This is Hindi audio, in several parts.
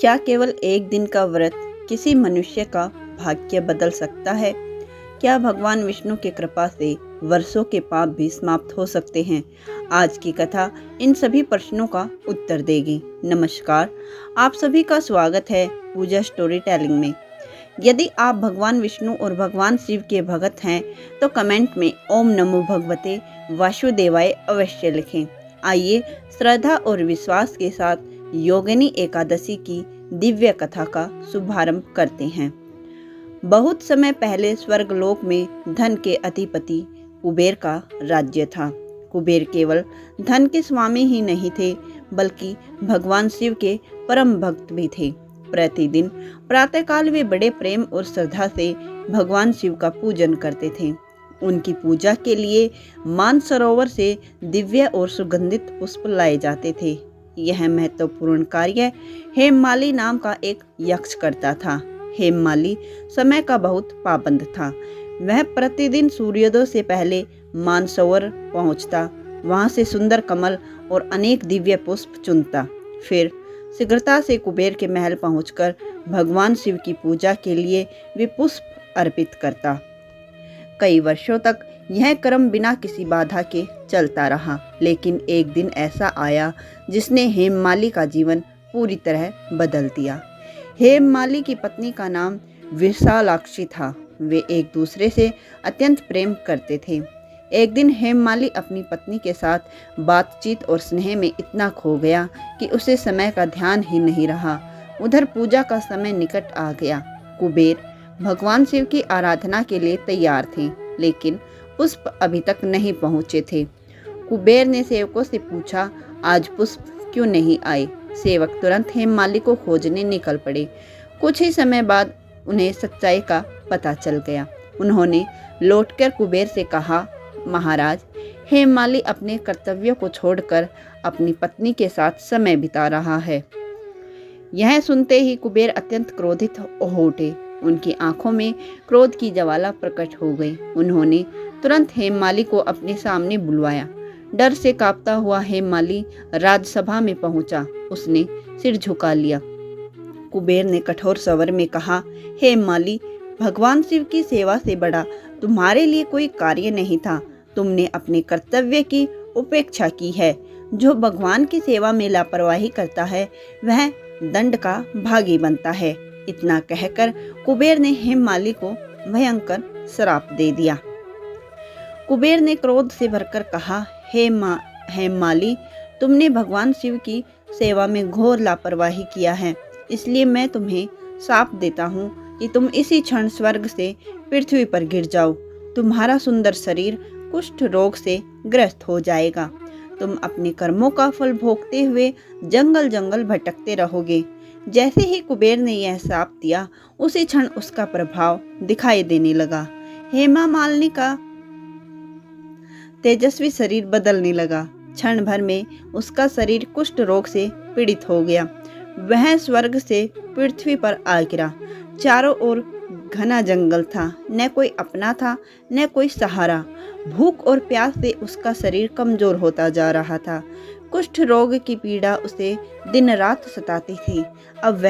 क्या केवल एक दिन का व्रत किसी मनुष्य का भाग्य बदल सकता है? क्या भगवान विष्णु की कृपा से वर्षों के पाप भी समाप्त हो सकते हैं? आज की कथा इन सभी प्रश्नों का उत्तर देगी। नमस्कार, आप सभी का स्वागत है पूजा स्टोरी टेलिंग में। यदि आप भगवान विष्णु और भगवान शिव के भक्त हैं तो कमेंट में ओम नमो भगवते वासुदेवाय अवश्य लिखें। आइए श्रद्धा और विश्वास के साथ योगिनी एकादशी की दिव्य कथा का शुभारंभ करते हैं। बहुत समय पहले स्वर्गलोक में धन के अधिपति कुबेर का राज्य था। कुबेर केवल धन के स्वामी ही नहीं थे, बल्कि भगवान शिव के परम भक्त भी थे। प्रतिदिन प्रातःकाल वे बड़े प्रेम और श्रद्धा से भगवान शिव का पूजन करते थे। उनकी पूजा के लिए मानसरोवर से दिव्य और सुगंधित पुष्प लाए जाते थे। यह महत्वपूर्ण कार्य हेममाली नाम का एक यक्ष करता था। हेममाली समय का बहुत पाबंद था। वह प्रतिदिन सूर्योदय से पहले मानसरोवर पहुंचता, वहां से सुंदर कमल और अनेक दिव्य पुष्प चुनता, फिर शीघ्रता से कुबेर के महल पहुंचकर भगवान शिव की पूजा के लिए वे पुष्प अर्पित करता। कई वर्षों तक यह क्रम बिना किसी बाधा के चलता रहा, लेकिन एक दिन ऐसा आया जिसने हेममाली का जीवन पूरी तरह बदल दिया। हेममाली की पत्नी का नाम विशालाक्षी था। वे एक दूसरे से अत्यंत प्रेम करते थे। एक दिन हेममाली अपनी पत्नी के साथ बातचीत और स्नेह में इतना खो गया कि उसे समय का ध्यान ही नहीं रहा। उधर पूजा का समय निकट आ गया। कुबेर भगवान शिव की आराधना के लिए तैयार थे, लेकिन पुष्प अभी तक नहीं पहुंचे थे। कुबेर ने सेवकों से पूछा, आज पुष्प क्यों नहीं आए? सेवक तुरंत हेममाली को खोजने निकल पड़े। कुछ ही समय बाद उन्हें सच्चाई का पता चल गया। उन्होंने लौटकर कुबेर से कहा, महाराज, हेममाली अपने कर्तव्यों को छोड़कर अपनी पत्नी के साथ समय बिता रहा है। यह सुनते ही कुबेर अत्यंत क्रोधित हो उठे। उनकी आंखों में क्रोध की ज्वाला प्रकट हो गई। उन्होंने तुरंत हेममाली को अपने सामने बुलवाया। डर से कांपता हुआ हेममाली राजसभा में पहुंचा। उसने सिर झुका लिया। कुबेर ने कठोर स्वर में कहा, हेममाली, भगवान शिव की सेवा से बड़ा तुम्हारे लिए कोई कार्य नहीं था। तुमने अपने कर्तव्य की उपेक्षा की है। जो भगवान की सेवा में लापरवाही करता है वह दंड का भागी बनता है। इतना कहकर कुबेर ने हेममाली को भयंकर श्राप दे दिया। कुबेर ने क्रोध से भरकर कहा, हेममाली, तुमने भगवान शिव की सेवा में घोर लापरवाही किया है, इसलिए मैं तुम्हें श्राप देता हूँ कि तुम इसी क्षण स्वर्ग से पृथ्वी पर गिर जाओ। तुम्हारा सुंदर शरीर कुष्ठ रोग से ग्रस्त हो जाएगा। तुम अपने कर्मों का फल भोगते हुए जंगल जंगल भटकते रहोगे। जैसे ही कुबेर ने यह श्राप दिया, उसी क्षण उसका प्रभाव दिखाई देने लगा। हेमा मालिनी का तेजस्वी शरीर बदलने लगा। क्षण भर में उसका शरीर कुष्ठ रोग से पीड़ित हो गया। वह स्वर्ग से पृथ्वी पर आ गिरा। चारों ओर घना जंगल था, न कोई अपना था न कोई सहारा। भूख और प्यास से उसका शरीर कमजोर होता जा रहा था। कुष्ठ रोग की पीड़ा उसे दिन रात सताती थी। अब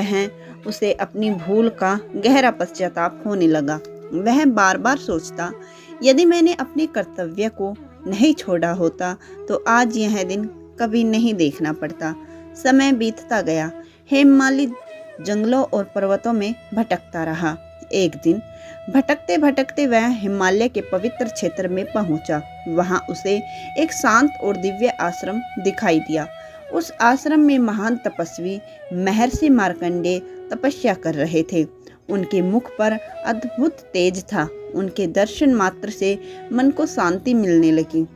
उसे अपनी भूल का गहरा पश्चाताप होने लगा। वह बार बार सोचता, यदि मैंने अपने कर्तव्य को नहीं छोड़ा होता तो आज यह दिन कभी नहीं देखना पड़ता। समय बीतता गया। हेममाली जंगलों और पर्वतों में भटकता रहा। एक दिन भटकते भटकते वह हिमालय के पवित्र क्षेत्र में पहुंचा। वहां उसे एक शांत और दिव्य आश्रम दिखाई दिया। उस आश्रम में महान तपस्वी महर्षि मार्कंडेय तपस्या कर रहे थे। उनके मुख पर अद्भुत तेज था। उनके दर्शन मात्र से मन को शांति मिलने लगी।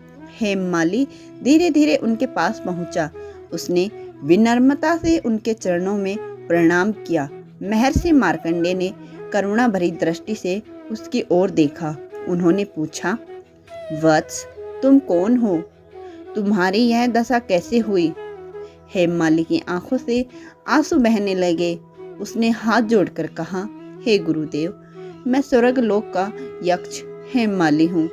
हेममाली धीरे धीरे उनके पास पहुंचा। उसने विनम्रता से उनके चरणों में प्रणाम किया। महर्षि मार्कंडेय ने करुणा भरी दृष्टि से उसकी ओर देखा। उन्होंने पूछा, वत्स, तुम कौन हो? तुम्हारी यह दशा कैसे हुई? हेममाली की आंखों से आंसू बहने लगे। उसने हाथ जोड़कर कहा, हे गुरुदेव, मैं स्वर्गलोक का यक्ष हेममाली हूँ।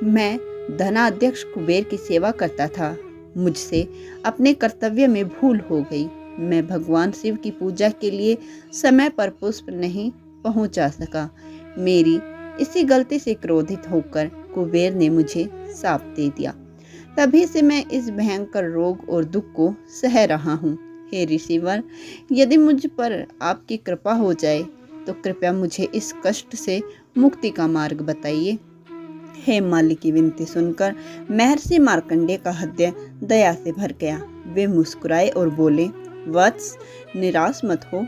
मैं धनाध्यक्ष कुबेर की सेवा करता था। मुझसे अपने कर्तव्य में भूल हो गई। मैं भगवान शिव की पूजा के लिए समय पर पुष्प नहीं पहुंचा सका। मेरी इसी गलती से क्रोधित होकर कुबेर ने मुझे शाप दे दिया। तभी से मैं इस भयंकर रोग और दुख को सह रहा हूँ। हे ऋषिवर, यदि मुझ पर आपकी कृपा हो जाए तो कृपया मुझे इस कष्ट से मुक्ति का मार्ग बताइए। हेममाली की विनती सुनकर महर्षि मार्कंडेय का हृदय दया से भर गया। वे मुस्कुराए और बोले, वत्स, निराश मत हो।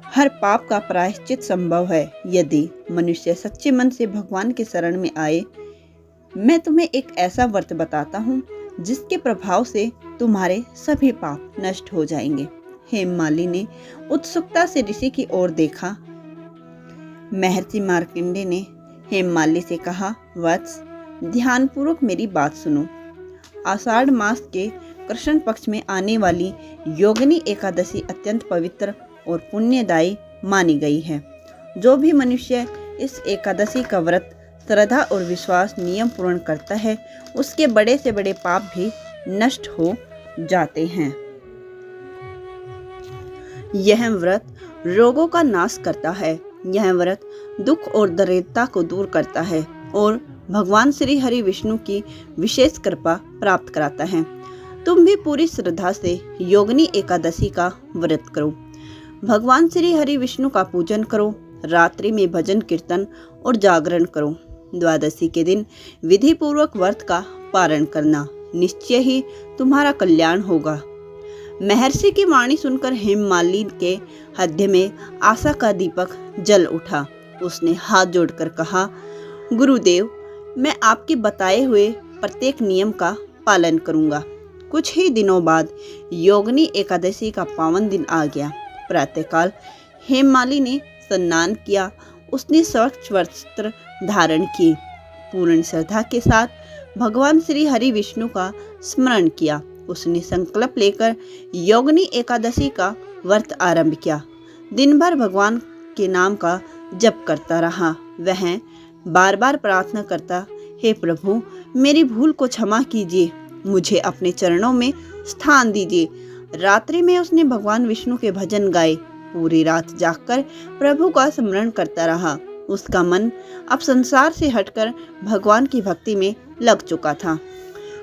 हर पाप का प्रायश्चित संभव है यदि मनुष्य सच्चे मन से भगवान के शरण में आए। मैं तुम्हें एक ऐसा व्रत बताता हूँ जिसके प्रभाव से तुम्हारे सभी पाप नष्ट हो जाएंगे। हेममाली ने उत्सुकता से ऋषि की ओर देखा। महर्षि मार्कंडेय ने हेममाली से कहा, वत्स, ध्यानपूर्वक मेरी बात सुनो। आषाढ़ मास के कृष्ण पक्ष में आने वाली योगिनी एकादशी अत्यंत पवित्र और पुण्यदायी मानी गई है। जो भी मनुष्य इस एकादशी का व्रत श्रद्धा और विश्वास नियम पूर्ण करता है, उसके बड़े से बड़े पाप भी नष्ट हो जाते हैं। यह व्रत रोगों का नाश करता है। यह व्रत दुख और दरिद्रता को दूर करता है और भगवान श्री हरि विष्णु की विशेष कृपा प्राप्त कराता है। तुम भी पूरी श्रद्धा से योगिनी एकादशी का व्रत करो। भगवान श्री हरि विष्णु का पूजन करो। रात्रि में भजन कीर्तन और जागरण करो। द्वादशी के दिन विधि पूर्वक व्रत का पारण करना। निश्चय ही तुम्हारा कल्याण होगा। महर्षि की वाणी सुनकर हेममाली के हृदय में आशा का दीपक जल उठा। उसने हाथ जोड़कर कहा, गुरुदेव, मैं आपके बताए हुए प्रत्येक नियम का पालन करूंगा। कुछ ही दिनों बाद योगिनी एकादशी का पावन दिन आ गया। प्रातःकाल हेममाली ने स्नान किया। उसने स्वच्छ वस्त्र धारण किए। पूर्ण श्रद्धा के साथ भगवान श्री हरि विष्णु का स्मरण किया। उसने संकल्प लेकर योगिनी एकादशी का व्रत आरंभ किया। दिन भर भगवान के नाम का जप करता रहा। वह बार बार प्रार्थना करता, हे प्रभु, मेरी भूल को क्षमा कीजिए, मुझे अपने चरणों में स्थान दीजिए। रात्रि में उसने भगवान विष्णु के भजन गाए। पूरी रात जागकर प्रभु का स्मरण करता रहा। उसका मन अब संसार से हटकर भगवान की भक्ति में लग चुका था।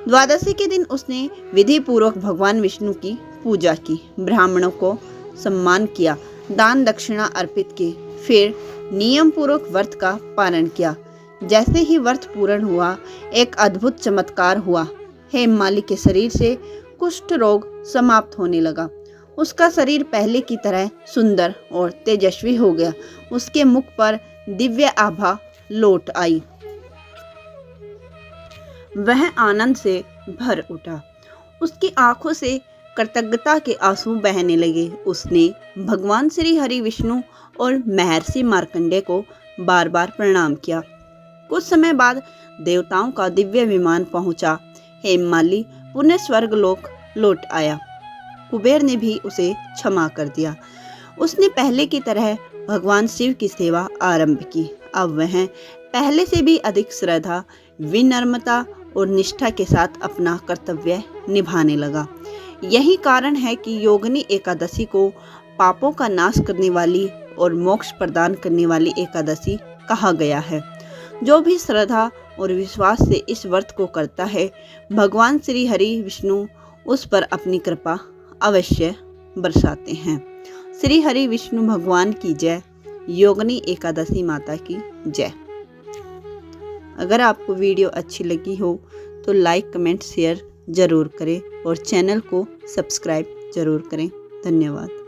द्वादशी के दिन उसने विधि पूर्वक भगवान विष्णु की पूजा की, ब्राह्मणों को सम्मान किया, दान दक्षिणा अर्पित की, फिर नियम पूर्वक व्रत का पालन किया। जैसे ही व्रत पूर्ण हुआ, एक अद्भुत चमत्कार हुआ। हेममाली के शरीर से कुष्ठ रोग समाप्त होने लगा। उसका शरीर पहले की तरह सुंदर और तेजस्वी हो गया। उसके मुख पर दिव्य आभा लौट आई। वह आनंद से भर उठा। उसकी आंखों से कृतज्ञता के आंसू बहने लगे। उसने भगवान श्री हरि विष्णु और महर्षि मार्कंडेय को बार बार प्रणाम किया। कुछ समय बाद देवताओं का दिव्य विमान पहुंचा। हेममाली पुनः स्वर्गलोक लौट आया। कुबेर ने भी उसे क्षमा कर दिया। उसने पहले की तरह भगवान शिव की सेवा आरंभ की। अब वह पहले से भी अधिक श्रद्धा, विनम्रता और निष्ठा के साथ अपना कर्तव्य निभाने लगा। यही कारण है कि योगिनी एकादशी को पापों का नाश करने वाली और मोक्ष प्रदान करने वाली एकादशी कहा गया है। जो भी श्रद्धा और विश्वास से इस व्रत को करता है, भगवान श्री हरि विष्णु उस पर अपनी कृपा अवश्य बरसाते हैं। श्री हरि विष्णु भगवान की जय। योगिनी एकादशी माता की जय। अगर आपको वीडियो अच्छी लगी हो तो लाइक, कमेंट, शेयर जरूर करें और चैनल को सब्सक्राइब जरूर करें। धन्यवाद।